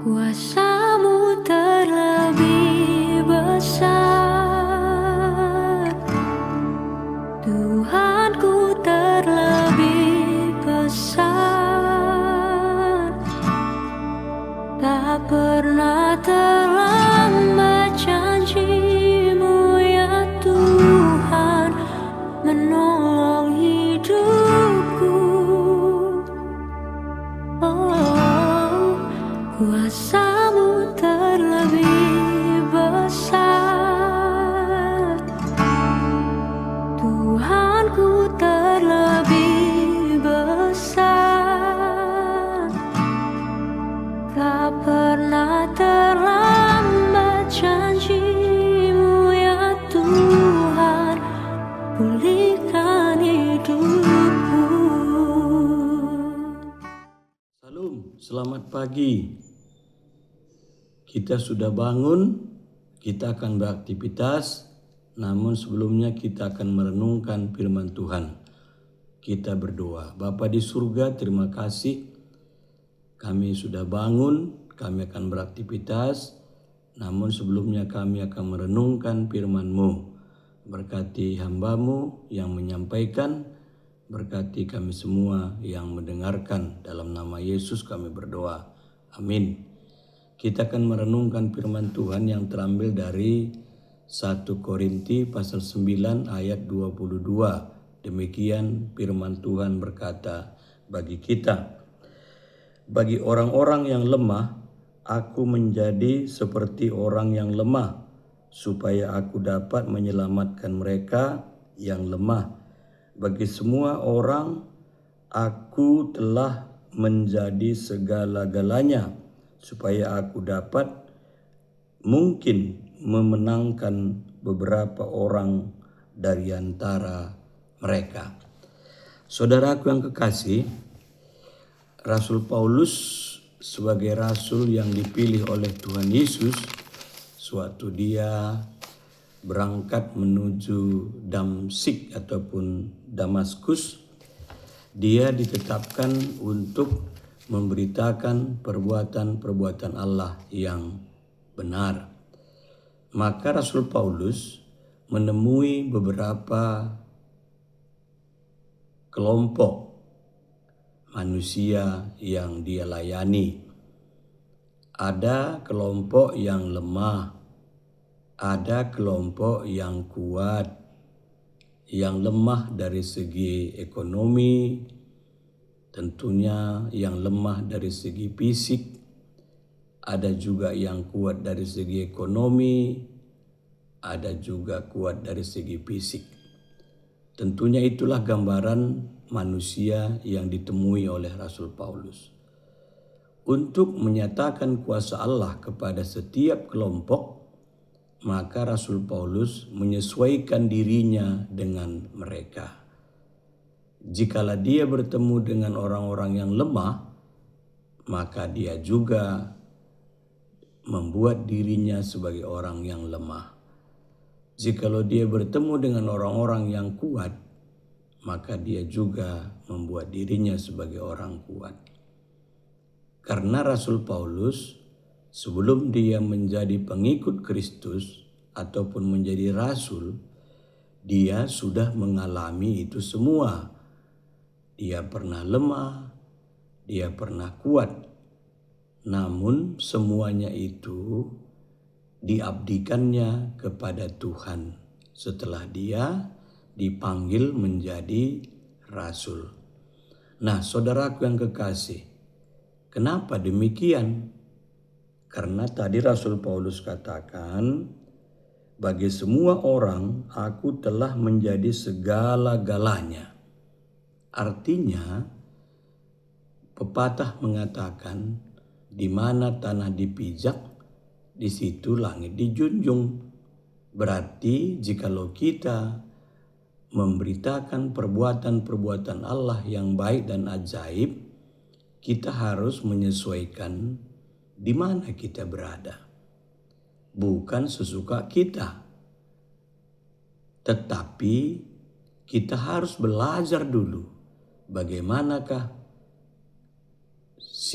Kuasamu terlebih besar, Tuhanku terlebih besar. Tak pernah terlambat janjimu ya Tuhan menolong hidupku. Oh, kuasamu terlebih besar, Tuhanku terlebih besar. Tak pernah terlambat janjimu ya Tuhan, pulihkan hidupku. Salam, selamat pagi. Kita sudah bangun, kita akan beraktivitas, namun sebelumnya kita akan merenungkan firman Tuhan. Kita berdoa. Bapa di surga, terima kasih. Kami sudah bangun, kami akan beraktivitas, namun sebelumnya kami akan merenungkan firman-Mu. Berkati hamba-Mu yang menyampaikan, berkati kami semua yang mendengarkan. Dalam nama Yesus kami berdoa. Amin. Kita akan merenungkan firman Tuhan yang terambil dari 1 Korinti pasal 9 ayat 22. Demikian firman Tuhan berkata bagi kita. Bagi orang-orang yang lemah, aku menjadi seperti orang yang lemah, supaya aku dapat menyelamatkan mereka yang lemah. Bagi semua orang, aku telah menjadi segala-galanya, supaya aku dapat mungkin memenangkan beberapa orang dari antara mereka. Saudaraku yang kekasih, Rasul Paulus sebagai rasul yang dipilih oleh Tuhan Yesus, suatu dia berangkat menuju Damsyik ataupun Damaskus, dia ditetapkan untuk memberitakan perbuatan-perbuatan Allah yang benar. Maka Rasul Paulus menemui beberapa kelompok manusia yang dia layani. Ada kelompok yang lemah, ada kelompok yang kuat, yang lemah dari segi ekonomi, tentunya yang lemah dari segi fisik, ada juga yang kuat dari segi ekonomi, ada juga kuat dari segi fisik. Tentunya itulah gambaran manusia yang ditemui oleh Rasul Paulus. Untuk menyatakan kuasa Allah kepada setiap kelompok, maka Rasul Paulus menyesuaikan dirinya dengan mereka. Jikalau dia bertemu dengan orang-orang yang lemah, maka dia juga membuat dirinya sebagai orang yang lemah. Jikalau dia bertemu dengan orang-orang yang kuat, maka dia juga membuat dirinya sebagai orang kuat. Karena Rasul Paulus sebelum dia menjadi pengikut Kristus ataupun menjadi rasul, dia sudah mengalami itu semua. Dia pernah lemah, dia pernah kuat. Namun semuanya itu diabdikannya kepada Tuhan setelah dia dipanggil menjadi rasul. Nah, saudaraku yang kekasih, kenapa demikian? Karena tadi Rasul Paulus katakan, bagi semua orang aku telah menjadi segala-galanya. Artinya, pepatah mengatakan, di mana tanah dipijak, di situ langit dijunjung. Berarti jikalau kita memberitakan perbuatan-perbuatan Allah yang baik dan ajaib, kita harus menyesuaikan di mana kita berada. Bukan sesuka kita, tetapi kita harus belajar dulu bagaimanakah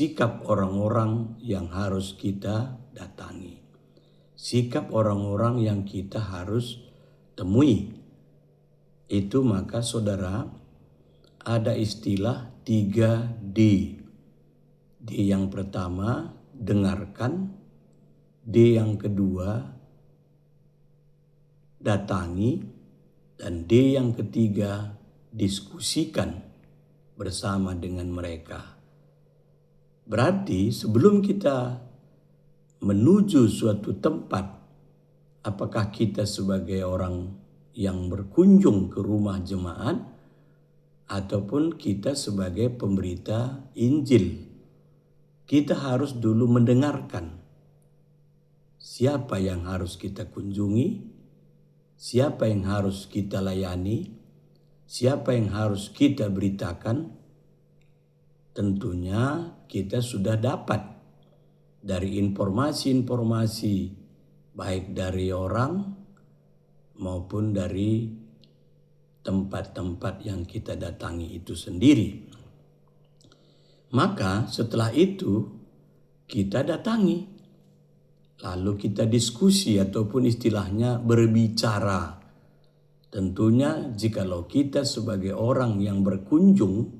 sikap orang-orang yang harus kita datangi. Sikap orang-orang yang kita harus temui. Itu maka saudara, ada istilah 3D. D yang pertama, dengarkan. D yang kedua, datangi. Dan D yang ketiga, diskusikan bersama dengan mereka. Berarti sebelum kita menuju suatu tempat, apakah kita sebagai orang yang berkunjung ke rumah jemaat ataupun kita sebagai pemberita Injil, kita harus dulu mendengarkan siapa yang harus kita kunjungi, siapa yang harus kita layani, siapa yang harus kita beritakan. Tentunya kita sudah dapat dari informasi-informasi baik dari orang maupun dari tempat-tempat yang kita datangi itu sendiri. Maka setelah itu kita datangi, lalu kita diskusi ataupun istilahnya berbicara. Tentunya jikalau kita sebagai orang yang berkunjung,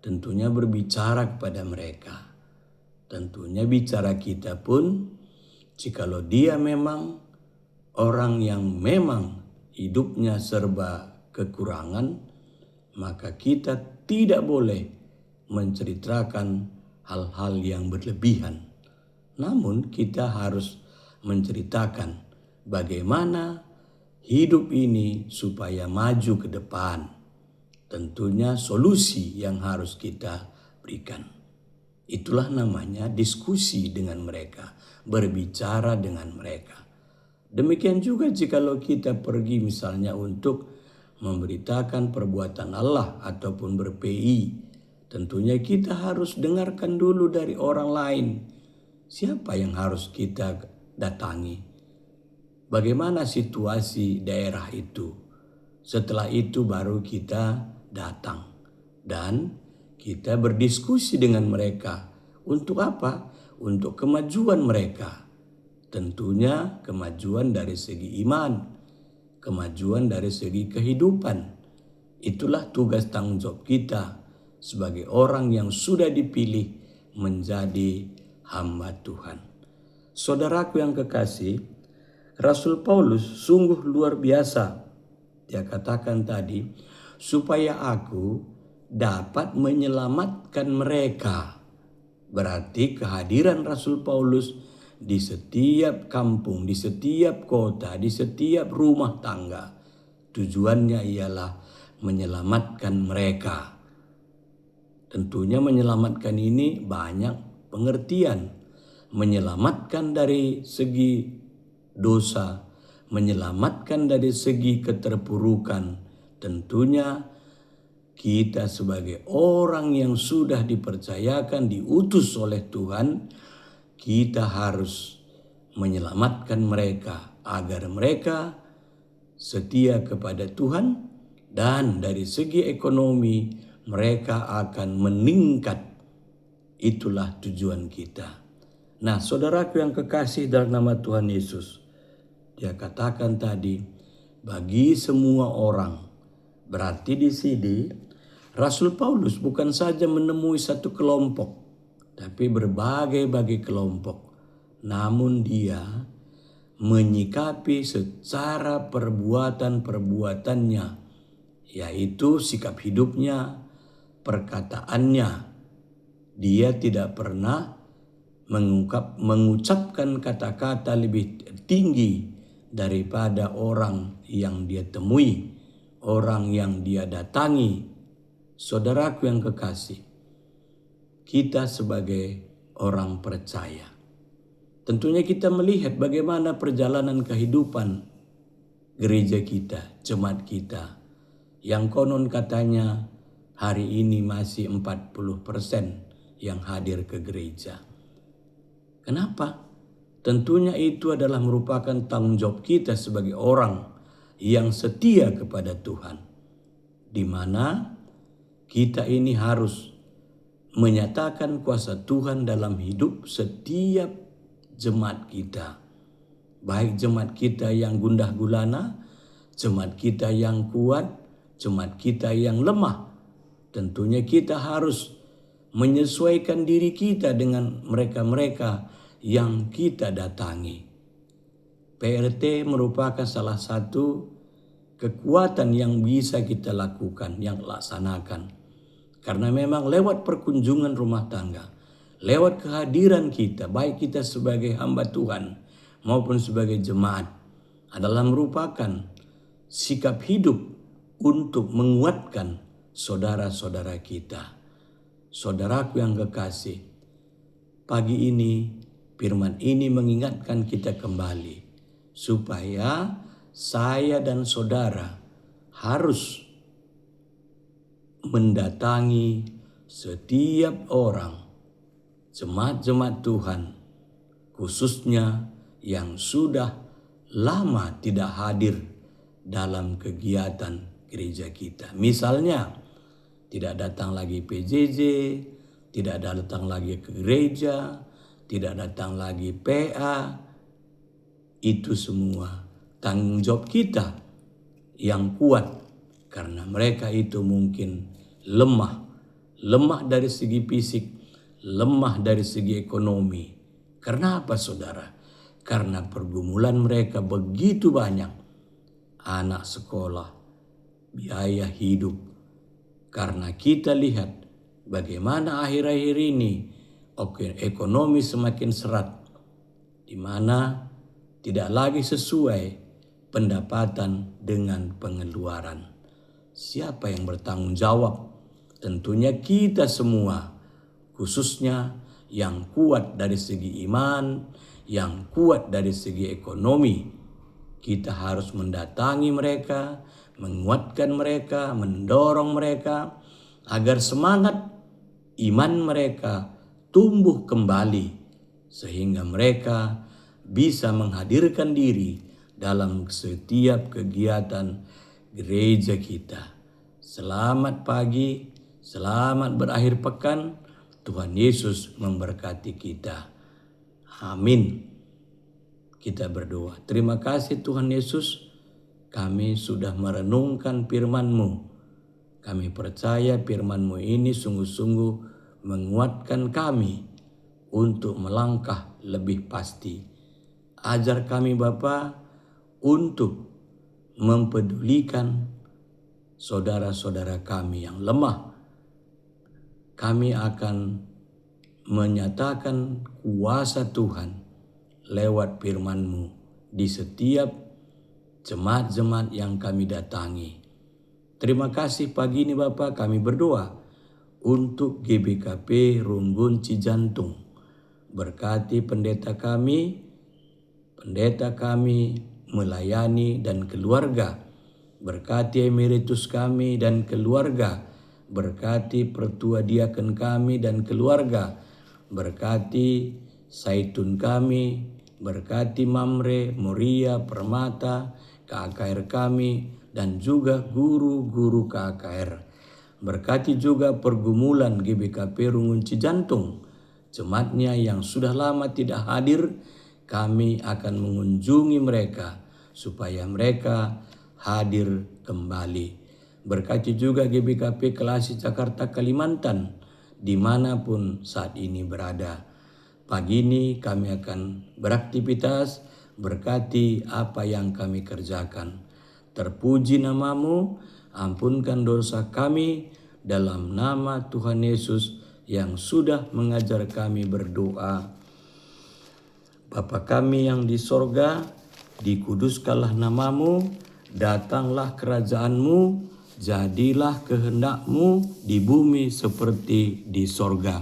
tentunya berbicara kepada mereka. Tentunya bicara kita pun, jikalau dia memang orang yang memang hidupnya serba kekurangan, maka kita tidak boleh menceritakan hal-hal yang berlebihan. Namun kita harus menceritakan bagaimana hidup ini supaya maju ke depan. Tentunya solusi yang harus kita berikan. Itulah namanya diskusi dengan mereka, berbicara dengan mereka. Demikian juga jikalau kita pergi misalnya untuk memberitakan perbuatan Allah ataupun ber-PI, tentunya kita harus dengarkan dulu dari orang lain. Siapa yang harus kita datangi? Bagaimana situasi daerah itu? Setelah itu baru kita datang dan kita berdiskusi dengan mereka. Untuk apa? Untuk kemajuan mereka. Tentunya kemajuan dari segi iman, kemajuan dari segi kehidupan. Itulah tugas tanggung jawab kita sebagai orang yang sudah dipilih menjadi hamba Tuhan. Saudaraku yang kekasih, Rasul Paulus sungguh luar biasa. Dia katakan tadi, supaya aku dapat menyelamatkan mereka. Berarti kehadiran Rasul Paulus di setiap kampung, di setiap kota, di setiap rumah tangga, tujuannya ialah menyelamatkan mereka. Tentunya menyelamatkan ini banyak pengertian. Menyelamatkan dari segi dosa, menyelamatkan dari segi keterpurukan. Tentunya kita sebagai orang yang sudah dipercayakan, diutus oleh Tuhan, kita harus menyelamatkan mereka agar mereka setia kepada Tuhan, dan dari segi ekonomi mereka akan meningkat. Itulah tujuan kita. Nah, saudaraku yang kekasih dalam nama Tuhan Yesus, dia katakan tadi, bagi semua orang. Berarti di sini Rasul Paulus bukan saja menemui satu kelompok, tapi berbagai-bagai kelompok. Namun dia menyikapi secara perbuatan-perbuatannya, yaitu sikap hidupnya, perkataannya. Dia tidak pernah mengucapkan kata-kata lebih tinggi daripada orang yang dia temui, orang yang dia datangi. Saudaraku yang kekasih, kita sebagai orang percaya, tentunya kita melihat bagaimana perjalanan kehidupan gereja kita, jemaat kita, yang konon katanya hari ini masih 40% yang hadir ke gereja. Kenapa? Tentunya itu adalah merupakan tanggung jawab kita sebagai orang yang setia kepada Tuhan, di mana kita ini harus menyatakan kuasa Tuhan dalam hidup setiap jemaat kita. Baik jemaat kita yang gundah gulana, jemaat kita yang kuat, jemaat kita yang lemah. Tentunya kita harus menyesuaikan diri kita dengan mereka-mereka yang kita datangi. PRT merupakan salah satu kekuatan yang bisa kita lakukan, yang laksanakan. Karena memang lewat perkunjungan rumah tangga, lewat kehadiran kita, baik kita sebagai hamba Tuhan maupun sebagai jemaat, adalah merupakan sikap hidup untuk menguatkan saudara-saudara kita. Saudaraku yang kekasih, pagi ini firman ini mengingatkan kita kembali supaya saya dan saudara harus mendatangi setiap orang, jemaat-jemaat Tuhan, khususnya yang sudah lama tidak hadir dalam kegiatan gereja kita. Misalnya, tidak datang lagi PJJ, tidak datang lagi ke gereja, tidak datang lagi PA. Itu semua tanggung jawab kita yang kuat, karena mereka itu mungkin lemah dari segi fisik, lemah dari segi ekonomi. Karena apa saudara? Karena pergumulan mereka begitu banyak. Anak sekolah, biaya hidup. Karena kita lihat bagaimana akhir-akhir ini ekonomi semakin serat, di mana tidak lagi sesuai pendapatan dengan pengeluaran. Siapa yang bertanggung jawab? Tentunya kita semua, khususnya yang kuat dari segi iman, yang kuat dari segi ekonomi. Kita harus mendatangi mereka, menguatkan mereka, mendorong mereka agar semangat iman mereka tumbuh kembali, sehingga mereka bisa menghadirkan diri dalam setiap kegiatan gereja kita. Selamat pagi, selamat berakhir pekan. Tuhan Yesus memberkati kita. Amin. Kita berdoa. Terima kasih Tuhan Yesus, kami sudah merenungkan firman-Mu. Kami percaya firman-Mu ini sungguh-sungguh menguatkan kami untuk melangkah lebih pasti. Ajar kami Bapa untuk mempedulikan saudara-saudara kami yang lemah. Kami akan menyatakan kuasa Tuhan lewat firman-Mu di setiap jemaat-jemaat yang kami datangi. Terima kasih pagi ini Bapak, kami berdoa untuk GBKP Runggun Cijantung. Berkati pendeta kami melayani dan keluarga. Berkati emeritus kami dan keluarga. Berkati pertua diaken kami dan keluarga. Berkati Saitun kami, berkati Mamre, Moria, Permata, KKR kami, dan juga guru-guru KKR. Berkati juga pergumulan GBKP Runggun Cijantung, jemaatnya yang sudah lama tidak hadir. Kami akan mengunjungi mereka supaya mereka hadir kembali. Berkati juga GBKP Kelasi Jakarta Kalimantan, dimanapun saat ini berada. Pagi ini kami akan beraktivitas, berkati apa yang kami kerjakan. Terpuji nama-Mu, ampunkan dosa kami dalam nama Tuhan Yesus yang sudah mengajar kami berdoa. Bapa kami yang di sorga, dikuduskanlah nama-Mu, datanglah kerajaan-Mu, jadilah kehendak-Mu di bumi seperti di sorga.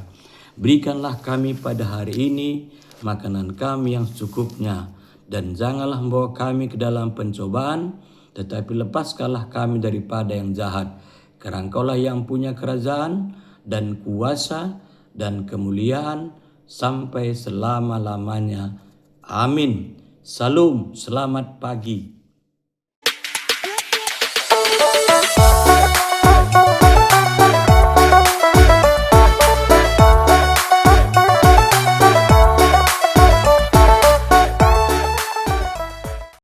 Berikanlah kami pada hari ini makanan kami yang secukupnya, dan janganlah membawa kami ke dalam pencobaan, tetapi lepaskanlah kami daripada yang jahat. Karena Engkaulah yang punya kerajaan dan kuasa dan kemuliaan sampai selama-lamanya. Amin. Salam, selamat pagi.